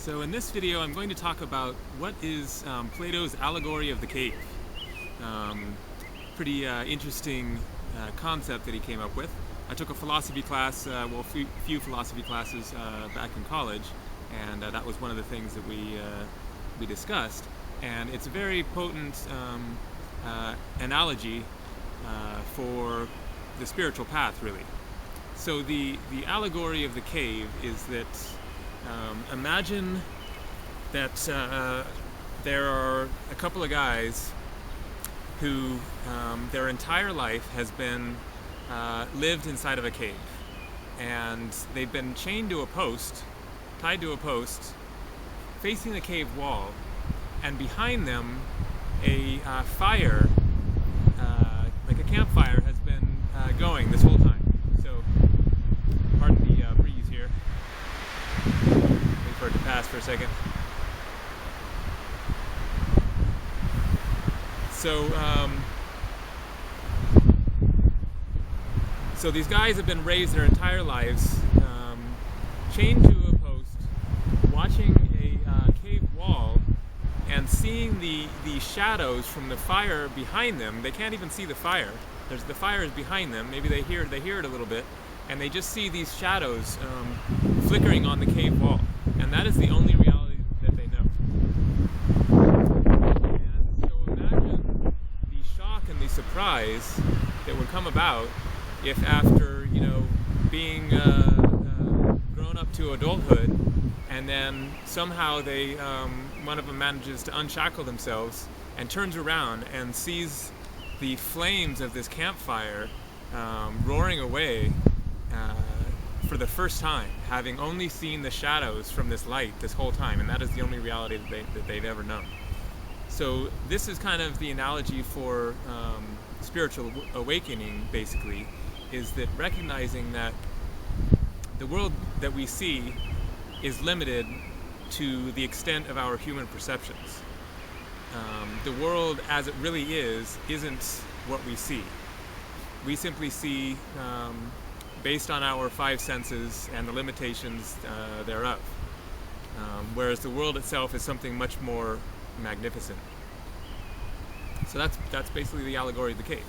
So in this video I'm going to talk about what is Plato's Allegory of the Cave. Pretty interesting concept that he came up with. I took a philosophy class, a few philosophy classes back in college, and that was one of the things that we discussed. And it's a very potent analogy for the spiritual path, really. So the allegory of the cave is that imagine that there are a couple of guys who their entire life has been lived inside of a cave, and they've been chained to a post, tied to a post, facing the cave wall, and behind them a fire, like a campfire, has been going this whole time. So, pardon the breeze here. Wait for it to pass for a second. So these guys have been raised their entire lives, chained to a post, watching a cave wall, and seeing the shadows from the fire behind them. They can't even see the fire. The fire is behind them. Maybe they hear it a little bit, and they just see these shadows flickering on the cave wall. And that is the only reality that they know. And so imagine the shock and the surprise that would come about if, after being grown up to adulthood, and then somehow one of them manages to unshackle themselves and turns around and sees the flames of this campfire roaring away for the first time, having only seen the shadows from this light this whole time, and that is the only reality that they've ever known. So this is kind of the analogy for spiritual awakening, basically, is that recognizing that the world that we see is limited to the extent of our human perceptions. The world as it really isn't what we see. We simply see based on our five senses and the limitations thereof. Whereas the world itself is something much more magnificent. So that's basically the allegory of the cave.